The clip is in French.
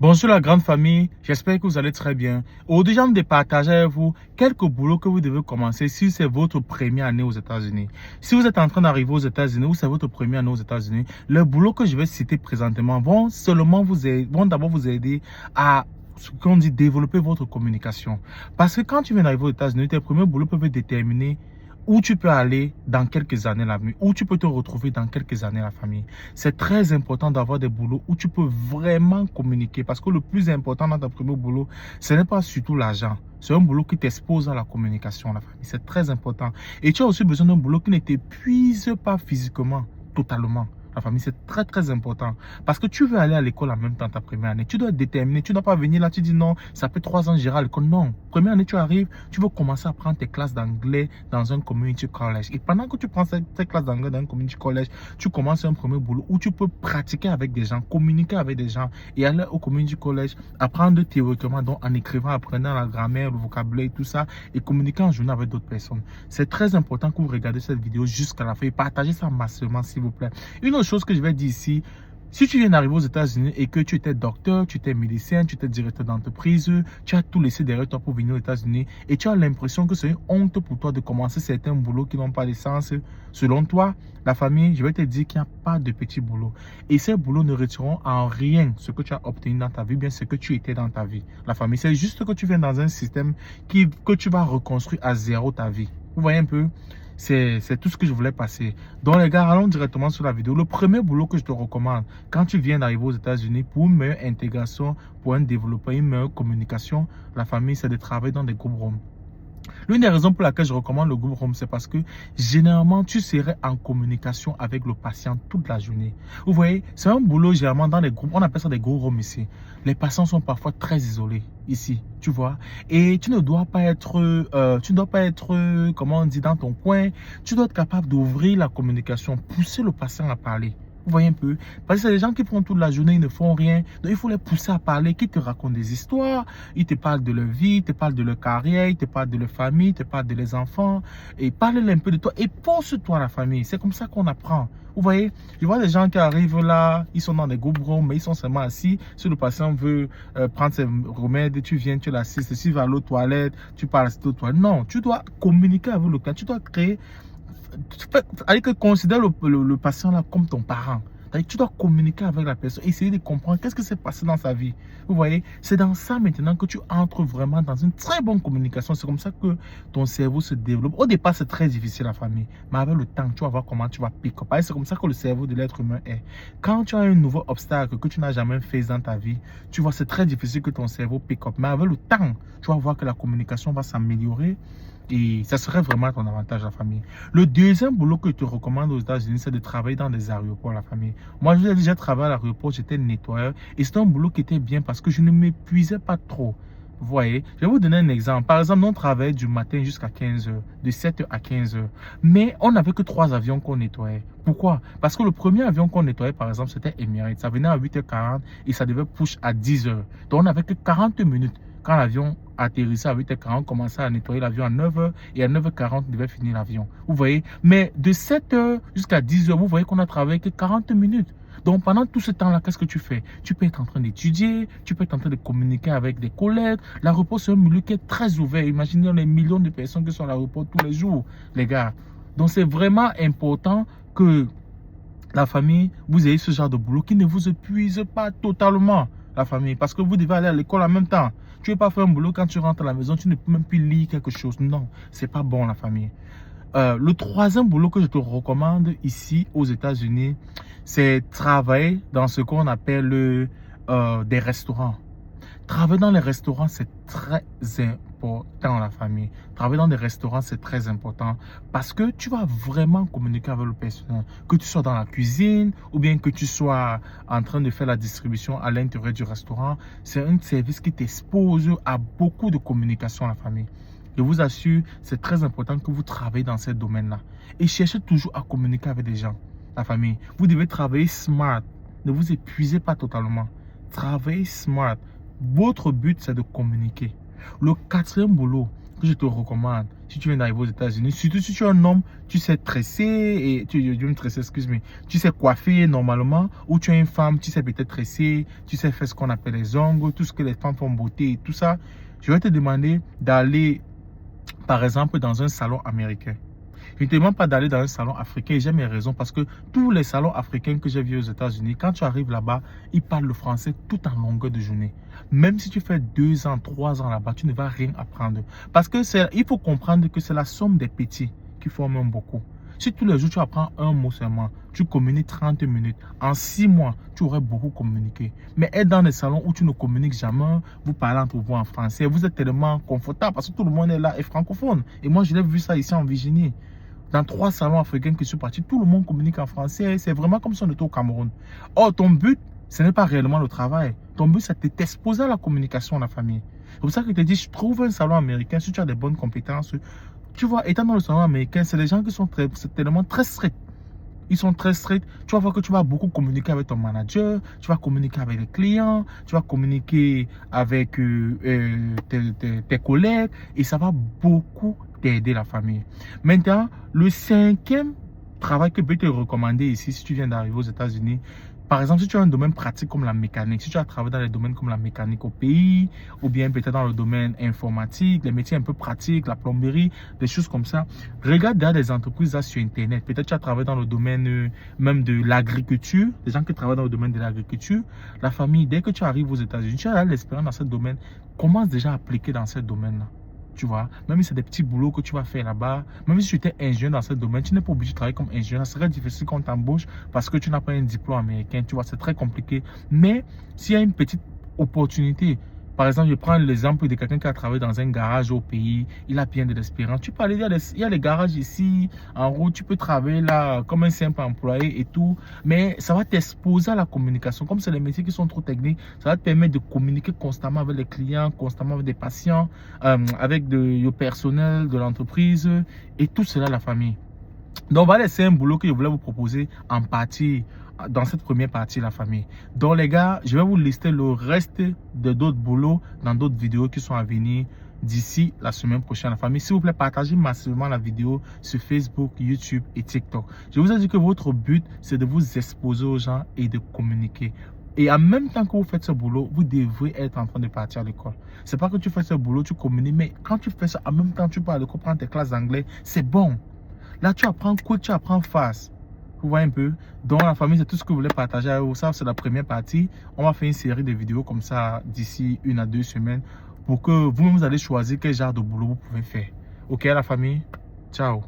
Bonjour la grande famille, j'espère que vous allez très bien. Aujourd'hui, j'ai envie de partager avec vous quelques boulots que vous devez commencer si c'est votre première année aux États-Unis. Si vous êtes en train d'arriver aux États-Unis ou c'est votre première année aux États-Unis, les boulots que je vais citer présentement vont d'abord vous aider à ce qu'on dit développer votre communication. Parce que quand tu viens d'arriver aux États-Unis, tes premiers boulots peuvent déterminer où tu peux aller dans quelques années la famille, où tu peux te retrouver dans quelques années la famille. C'est très important d'avoir des boulots où tu peux vraiment communiquer parce que le plus important dans ton premier boulot, ce n'est pas surtout l'argent. C'est un boulot qui t'expose à la communication, la famille. C'est très important. Et tu as aussi besoin d'un boulot qui ne t'épuise pas physiquement, totalement. La famille, c'est très, très important. Parce que tu veux aller à l'école en même temps ta première année. Tu dois être déterminé. Tu ne dois pas venir là, tu dis non, ça fait 3 ans que j'irai à l'école. Non. Première année, tu arrives, tu veux commencer à prendre tes classes d'anglais dans un community college. Et pendant que tu prends tes classes d'anglais dans un community college, tu commences un premier boulot où tu peux pratiquer avec des gens, communiquer avec des gens et aller au community college, apprendre théoriquement, donc en écrivant, apprenant la grammaire, le vocabulaire, tout ça, et communiquer en journée avec d'autres personnes. C'est très important que vous regardez cette vidéo jusqu'à la fin et partagez ça massivement, s'il vous plaît. Une autre chose que je vais dire ici, si tu viens d'arriver aux États-Unis et que tu étais docteur, tu étais médecin, tu étais directeur d'entreprise, tu as tout laissé derrière toi pour venir aux États-Unis et tu as l'impression que c'est une honte pour toi de commencer certains boulots qui n'ont pas de sens, selon toi, la famille, je vais te dire qu'il n'y a pas de petits boulots. Et ces boulots ne retireront en rien ce que tu as obtenu dans ta vie, bien ce que tu étais dans ta vie. La famille, c'est juste que tu viens dans un système que tu vas reconstruire à zéro ta vie. Vous voyez un peu? C'est tout ce que je voulais passer. Donc les gars, allons directement sur la vidéo. Le premier boulot que je te recommande quand tu viens d'arriver aux États-Unis pour une meilleure intégration, pour un développement, une meilleure communication, la famille, c'est de travailler dans des groupes Roms. L'une des raisons pour laquelle je recommande le groupe Home, c'est parce que généralement, tu serais en communication avec le patient toute la journée. Vous voyez, c'est un boulot généralement dans les groupes, on appelle ça des groupes Home ici. Les patients sont parfois très isolés ici, tu vois. Et tu ne dois pas être, comment on dit, dans ton coin. Tu dois être capable d'ouvrir la communication, pousser le patient à parler. Vous voyez un peu? Parce que c'est des gens qui prennent toute la journée, ils ne font rien. Donc, il faut les pousser à parler, qui te racontent des histoires. Ils te parlent de leur vie, ils te parlent de leur carrière, ils te parlent de leur famille, ils te parlent de leurs enfants. Et parle un peu de toi et pose-toi la famille. C'est comme ça qu'on apprend. Vous voyez? Je vois des gens qui arrivent là, ils sont dans des groupes ronds, mais ils sont seulement assis. Si le patient veut prendre ses remèdes, tu viens, tu l'assistes. S'il va aux toilettes, tu parles aux toilettes. Non, tu dois communiquer avec le client. Tu dois créer. Considère le patient là comme ton parent. Tu dois communiquer avec la personne, essayer de comprendre qu'est-ce qui s'est passé dans sa vie. Vous voyez, c'est dans ça maintenant que tu entres vraiment dans une très bonne communication. C'est comme ça que ton cerveau se développe. Au départ, c'est très difficile la famille, mais avec le temps, tu vas voir comment tu vas pick up. C'est comme ça que le cerveau de l'être humain est. Quand tu as un nouveau obstacle que tu n'as jamais fait dans ta vie, tu vois, c'est très difficile que ton cerveau pick up. Mais avec le temps, tu vas voir que la communication va s'améliorer. Et ça serait vraiment à ton avantage, la famille. Le deuxième boulot que je te recommande aux États-Unis, c'est de travailler dans des aéroports, la famille. Moi, j'ai déjà travaillé à l'aéroport, j'étais nettoyeur. Et c'était un boulot qui était bien parce que je ne m'épuisais pas trop. Vous voyez, je vais vous donner un exemple. Par exemple, on travaillait du matin jusqu'à 15 heures, de 7 heures à 15 heures. Mais on n'avait que 3 avions qu'on nettoyait. Pourquoi? Parce que le premier avion qu'on nettoyait, par exemple, c'était Emirates. Ça venait à 8h40 et ça devait push à 10 heures. Donc, on n'avait que 40 minutes. Quand l'avion atterrissait à 8h40, on commençait à nettoyer l'avion à 9h et à 9h40, on devait finir l'avion. Vous voyez? Mais de 7h jusqu'à 10h, vous voyez qu'on a travaillé que 40 minutes. Donc, pendant tout ce temps-là, qu'est-ce que tu fais? Tu peux être en train d'étudier, tu peux être en train de communiquer avec des collègues. L'aéroport, c'est un milieu qui est très ouvert. Imaginez les millions de personnes qui sont à l'aéroport tous les jours, les gars. Donc, c'est vraiment important que la famille, vous ayez ce genre de boulot qui ne vous épuise pas totalement, la famille. Parce que vous devez aller à l'école en même temps. Tu ne veux pas faire un boulot quand tu rentres à la maison, tu ne peux même plus lire quelque chose. Non, c'est pas bon, la famille. Le troisième boulot que je te recommande ici aux États-Unis, c'est travailler dans ce qu'on appelle des restaurants. Travailler dans les restaurants, c'est très important, la famille. Travailler dans des restaurants, c'est très important parce que tu vas vraiment communiquer avec le personnel. Que tu sois dans la cuisine ou bien que tu sois en train de faire la distribution à l'intérieur du restaurant, c'est un service qui t'expose à beaucoup de communication, la famille. Je vous assure, c'est très important que vous travaillez dans ce domaine-là. Et cherchez toujours à communiquer avec des gens, la famille. Vous devez travailler smart. Ne vous épuisez pas totalement. Travaillez smart. Votre but, c'est de communiquer. Le quatrième boulot que je te recommande, si tu viens d'arriver aux États-Unis. Surtout si tu es un homme, tu sais tresser, et tu me tresser, excuse-moi, tu sais coiffer normalement, ou tu es une femme, tu sais peut-être tresser, tu sais faire ce qu'on appelle les ongles, tout ce que les femmes font beauté et tout ça. Je vais te demander d'aller, par exemple, dans un salon américain. Je ne te demande pas d'aller dans un salon africain, et j'ai mes raisons, parce que tous les salons africains que j'ai vus aux États-Unis, quand tu arrives là-bas, ils parlent le français tout en longueur de journée. Même si tu fais 2 ans, 3 ans là-bas, tu ne vas rien apprendre. Parce que il faut comprendre que c'est la somme des petits qui forment beaucoup. Si tous les jours tu apprends un mot seulement, tu communiques 30 minutes, en 6 mois, tu aurais beaucoup communiqué. Mais être dans des salons où tu ne communiques jamais, vous parlez entre vous en français, vous êtes tellement confortable parce que tout le monde est là et francophone. Et moi, je l'ai vu ça ici en Virginie. Dans 3 salons africains que je suis parti, tout le monde communique en français. C'est vraiment comme si on était au Cameroun. Or, ton but, ce n'est pas réellement le travail. Ton but, c'est de t'exposer à la communication dans la famille. C'est pour ça que je te dis, je trouve un salon américain, si tu as des bonnes compétences. Tu vois, étant dans le salon américain, c'est des gens qui sont tellement très stricts. Ils sont très stricts. Tu vas voir que tu vas beaucoup communiquer avec ton manager, tu vas communiquer avec les clients, tu vas communiquer avec tes collègues et ça va beaucoup t'aider la famille. Maintenant, le 5e travail que je peux te recommander ici, si tu viens d'arriver aux États-Unis, par exemple, si tu as un domaine pratique comme la mécanique, si tu as travaillé dans les domaines comme la mécanique au pays, ou bien peut-être dans le domaine informatique, les métiers un peu pratiques, la plomberie, des choses comme ça, regarde derrière des entreprises là sur Internet. Peut-être tu as travaillé dans le domaine même de l'agriculture, des gens qui travaillent dans le domaine de l'agriculture. La famille, dès que tu arrives aux États-Unis, tu as l'expérience dans ce domaine, commence déjà à appliquer dans ce domaine-là. Tu vois, même si c'est des petits boulots que tu vas faire là-bas, même si tu étais ingénieur dans ce domaine, tu n'es pas obligé de travailler comme ingénieur. Ça serait difficile qu'on t'embauche parce que tu n'as pas un diplôme américain. Tu vois, c'est très compliqué. Mais s'il y a une petite opportunité, par exemple, je prends l'exemple de quelqu'un qui a travaillé dans un garage au pays, il a bien de l'expérience. Tu peux aller, il y a les garages ici, en route, tu peux travailler là comme un simple employé et tout, mais ça va t'exposer à la communication. Comme c'est les métiers qui sont trop techniques, ça va te permettre de communiquer constamment avec les clients, constamment avec des patients, avec le personnel de l'entreprise et tout cela, la famille. Donc voilà, c'est un boulot que je voulais vous proposer en partie dans cette première partie, la famille. Donc les gars, je vais vous lister le reste de d'autres boulots dans d'autres vidéos qui sont à venir d'ici la semaine prochaine, la famille. S'il vous plaît, partagez massivement la vidéo sur Facebook, YouTube et TikTok. Je vous ai dit que votre but, c'est de vous exposer aux gens et de communiquer. Et en même temps que vous faites ce boulot, vous devrez être en train de partir à l'école. C'est pas que tu fais ce boulot, tu communiques, mais quand tu fais ça, en même temps, tu pars à l'école, prendre tes classes d'anglais, c'est bon. Là, tu apprends quick, tu apprends fast. Vous voyez un peu? Donc, la famille, c'est tout ce que je voulais partager avec vous. Ça, c'est la première partie. On va faire une série de vidéos comme ça d'ici 1 à 2 semaines pour que vous-même, vous allez choisir quel genre de boulot vous pouvez faire. Ok, la famille? Ciao.